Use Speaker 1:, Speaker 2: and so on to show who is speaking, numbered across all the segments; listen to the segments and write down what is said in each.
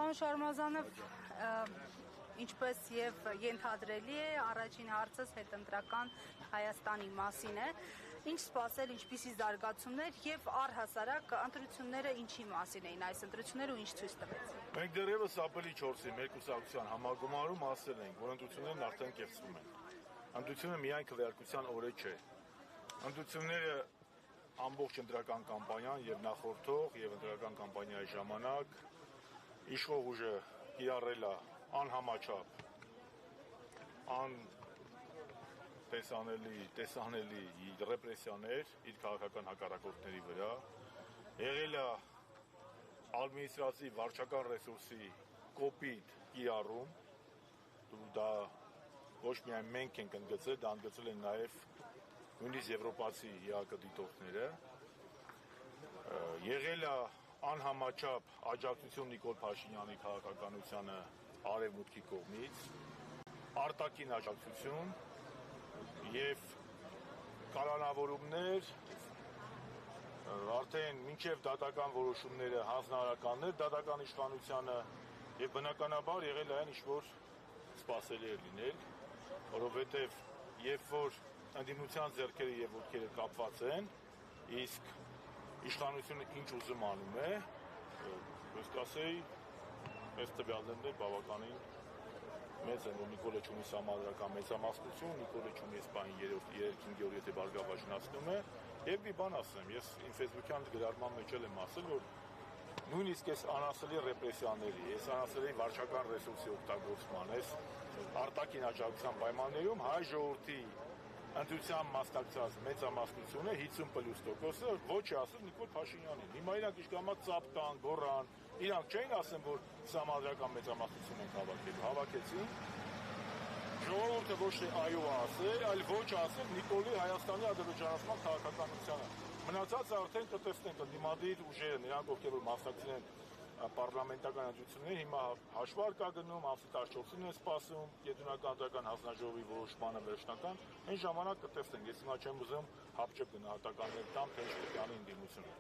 Speaker 1: Պարոն Շարմազանով, ինչպես եւ ենթադրելի է, առաջին հարցս հետընտրական Հայաստանի մասին է։ Ինչ սպասել, ինչպիսի զարգացումներ եւ առհասարակ ընտրությունները ինչի մասին էին այս ընտրությունները ու ինչ ցույց տվեցին։
Speaker 2: Մենք դեռևս ապրիլի 4-ի մեր կուսակցության համագումարում ասել ենք, որ ընտրություններն արդեն կեղծվում են։ Ընտրությունը միայն քվեարկության օրը չէ։ Ընտրությունները ամբողջ ընտրական կամպանիան եւ նախորդող եւ ընտրական կամպանիայի ժամանակ իշխող ուժը կիրառել է անհամաչափ, տեսանելի ռեպրեսիաներ իր քաղաքական հակառակորդների վրա, եղել է ադմինիստրատիվ վարչական ռեսուրսի կոպիտ կիրառում, դա ոչ միայն մենք ենք ընդգծել, դա ընդգծել են նաև նույնիսկ եվրոպացի ԵԱԿ դիտորդները, եղել է անհամաչափ աջակցություն Նիկոլ Փաշինյանի քաղաքականությանը արևմուտքի կողմից, արտաքին աջակցություն եւ կալանավորումներ, արդեն մինչև դատական որոշումները հանձնարարականներ դատական իշխանությանը եւ բնականաբար եղել է այն, ինչ որ սպասելի էր լինել, որովհետեւ երբ որ ընդդիմության ձեռքերը եւ ոտքերը կապված են, իսկ իշխանությունը ինչ ուզում անում է, ես կասեի, այս տվյալներն բավականին մեծ են, որ Նիկոլը չունի համադրական մեծամասնություն, Նիկոլը չունի սպային 3-5 օր, եթե բարգավաճնացնում է, եւ մի բան ասեմ, ես իմ ֆեյսբուքյան գրառման մեջ եմ ասել, որ նույնիսկ այս անասելի ռեպրեսիաների, այս անասելի վարչական ռեսուրսի օգտագործման, այս արտաքին աջակցության պայմաններում հայ ժողովրդի ընտրության մասնակցած մեծամասնությունը 50+%-ը ոչ է ասել Նիկոլ Փաշինյանին։ Հիմա իրանք իշկամա ծափ տան, գոռան, իրանք չէին ասում, որ համադրական մեծամասնություն են հավաքել, հավաքեցին։ Ժողովուրդը ոչ թե այո ասել, այլ ոչ ասել Նիկոլի Հայաստանի ադրբեջանացման քաղաքականությանը։ Մնացածը արդեն կտեսնենք ընդդիմադիր ուժերը, նրանք ովքեր որ մասնակցել են պարլամենտական ընտրություններին, հիմա հաշվար կա գնում, ամսի 14-ին են սպասում Կենտրոնական ընտրական հանձնաժողովի որոշմանը վերջնական, այն ժամանակ կտեսնենք, ես հիմա չեմ ուզում հապճեպ գնահատականներ տամ, թե ինչ կանի ընդդիմությունը։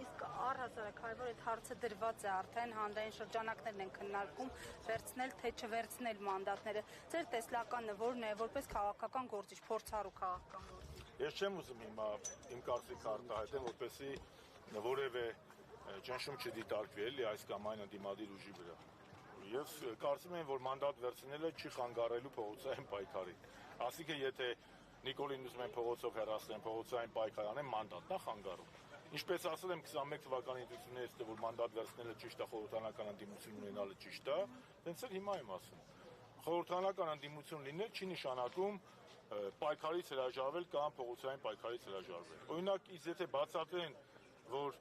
Speaker 1: Իսկ առհասարակ հայր այդ հարցը դրված է արդեն հանրային շրջանակներն են քննարկում վերցնել թե չվերցնել մանդատները։ Ձեր տեսլականը որն է որպես քաղաքական գործիչ, փորձառու քաղաքական գործիչ։
Speaker 2: Ես չեմ ուզում հիմա իմ կարծիքը արտահայտեմ, որպեսզի որևէ ճնշում չդիտարկվի էլի այս կամ այն ընդդիմադիր ուժի վրա։ Ես կարծում եմ, որ մանդատ վերցնելը չի խանգարելու փողոցային պայքարին։ Ասիկը եթե Նիկոլին ուզում են փողոցով հեռացնեն, փողոցային պայքար անեն, մանդատն է խանգարում։ Ինչպես ասել եմ 21 թվականի ընտրություններից, որ մանդատ վերցնելը ճիշտ է, խորհրդանական ընդդիմություն ունենալը ճիշտ է, հենց էլ հիմա եմ ասում։ Խորհրդանական ընդդիմություն լինել չի նշանակում պայքարից հրաժարվել կամ փողոցային պայքարից հրաժարվել։ Օրինակ, եթե բացատրեն, որ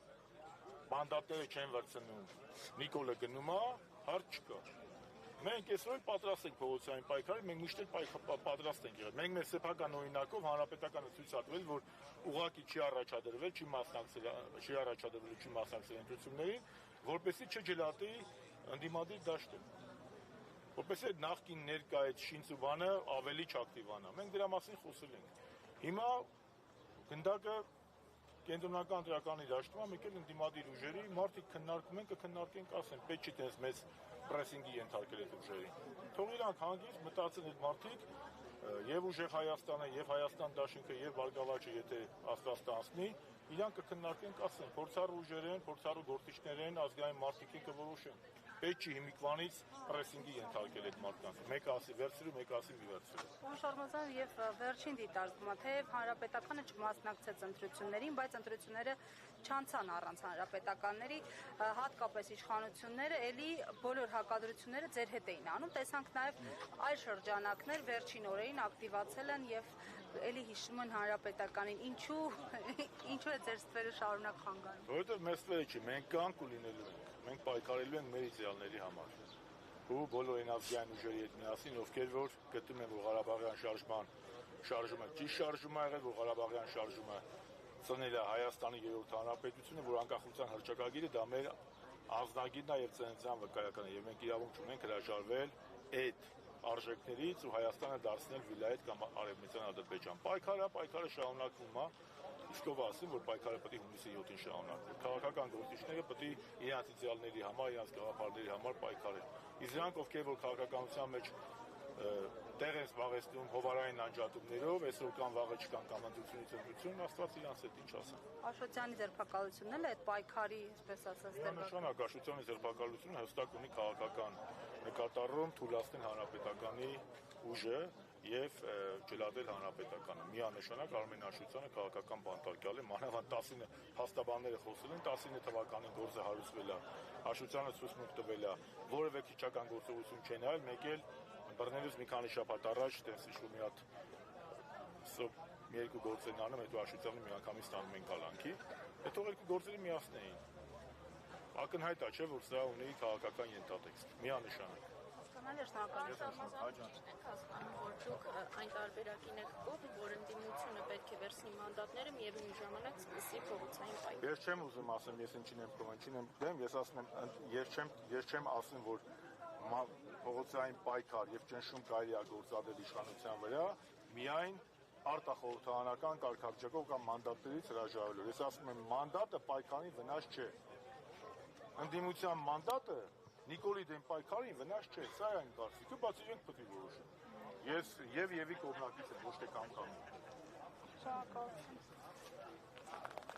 Speaker 2: մանդատները չեն վերցնում, Նիկոլը գնում է, հարց չկա։ Մենք այսօր պատրաստ ենք փողոցային պայքարի, մենք միշտ պատրաստ ենք եղել։ Մենք մեր սեփական օրինակով հանրապետականը ցույց է տվել, որ ուղղակի չի առաջադրվել, չի մասնակցել ընտրություններին, որպեսզի չջլատի ընդդիմադիր դաշտը։ Որպեսզի նախկին ներկա այդ շինծուբանը ավելի չակտիվանա։ Մենք դրա մասին խոսել ենք։ Հիմա գնդակը Կենտրոնական ընտրականի դաշտում մեկ էլ ընդդիմադիր ուժերի մարդիկ քննարկում են, կքննարկենք, ասեն, պետք չի տես մեծ պրեսինգի ենթարկել այդ ուժերին։ Թող իրանք հանգիստ մտածեն այդ մարդիկ եւ ուժեղ Հայաստանը, եւ Հայաստան դաշինքը, եւ Բարգավաճը, եթե աստվածտանցնի, իրանք կքննարկենք, ասեն, փորձառու ուժեր են, փորձառու գործիչներ են, ազգային մարդիկ են կորոշեն։ Պետք չի հիմիկվանից պրեսինգի ենթարկել այդ մարդկանց։ Մեկը ասի վերցրու, մեկը ասի մի վերցրու։
Speaker 1: Պարոն Շարմազանov, եւ վերջին դիտարկումը, թեև հանրապետականը չմասնակցեց ընտրություններին, բայց ընտրությունները չանցան առանց հանրապետականների, հատկապես իշխանությունները էլի բոլոր հակադրությունները ձեր հետ էին անում։ Տեսանք նաեւ այլ շրջանակներ վերջին օրերին ակտիվացել են եւ էլի հիշում են հանրապետականին։ Ինչու է ձեր ստվերը շարունակ խանգարում։
Speaker 2: Որովհետեւ մեր ստվերը չի, մենք կանք ու լինելու ենք։ Մենք պայքարելու ենք մեր իդեալների համար։ Ու բոլոր այն ազգային ուժերի հետ միասին, ովքեր որ գտնում են, որ Ղարաբաղյան շարժումը ճիշտ շարժում է եղել, որ Ղարաբաղյան շարժումը ծնել է Հայաստանի երրորդ հանրապետությունը, որ անկախության հռչակագիրը դա մեր անձնագիրն է եւ ծննդյան վկայականն է, եւ մենք իրավունք ունենք հրաժարվել այդ արժեքներից ու Հայաստանը դարձնել վիլայետ կամ արևմտյան Ադրբեջան։ Պայքարը շարունակվում է, Իսկ ով ասում, որ պայքարը պետք է հունիսի 7-ին շարունակվի։ Քաղաքական գործիչները պետք է իրենց իդեալների համար, իրենց գաղափարների համար պայքարեն։ Իսկ նրանք, ովքեր որ քաղաքականության մեջ տեղ են զբաղեցնում հովարային անջատումներով, այսօր կան վաղը չկան կամանդությունից ընտրություն, Աստված իրանց հետ ինչ ասա։
Speaker 1: Աշոտյանի ձերբակալությունն էլ այդ պայքարի, այսպես ասած,
Speaker 2: Միանշանակ Աշոտյանի ձերբակալությունը հստակ ունի քաղաքական նկատառում թույլատնել հանրապետականի ուժը եւ ջլատել հանրապետականը։ Միանշանակ Արմեն Աշոտյանը քաղաքական բանտարկյալ է, մանավանդ 19 փաստաբանները խոսել են 19 թվականին գործը հարուցվել է, Աշոտյանը ցույց տվել է, որևէ քիչական գործողություն չեն արել, մեկ էլ բռնելուց մի քանի շաբաթ առաջ տես ինչ-որ մի հատ մի երկու գործ են անում, հետո Աշոտյանը մի անգամից ստանում են կալանքի, հետո երկու գործերը միացնեին։ Ակնհայտ է, չէ, որ սա ունի քաղաքական ենթատեքստ, միանշանակ։
Speaker 1: Հասկանալի է, շնորհակալություն։
Speaker 3: Ճիշտ եք հասկանում, որ դուք այն տարբերակին եք կողմ, որ ընդդիմությունը պետք է վերցնի մանդատները, միևնույն ժամանակ սկսի փողոցային պայքար։
Speaker 2: Ես չեմ ուզում ասեմ, ես ինչին եմ կողմ, ինչին եմ դեմ, ես ասում եմ, ես չեմ ասում, որ փողոցային պայքար եւ ճնշում կարելի է գործադրել իշխանության վրա, միայն արտախորհրդարանական կարգավիճակով կամ մանդատներից հրաժարվելով։ Ես ասում եմ, մանդատը պայքարի վնաս չէ։ Ընդդիմության մանդատը Նիկոլի դեմ պայքարին վնաս չէ, սա է այն կարծիքը, բացի իրենք պետք է որոշեն։ Ես եւի կողմնակից եմ, ոչ թե կամ։
Speaker 1: Շնորհակալություն։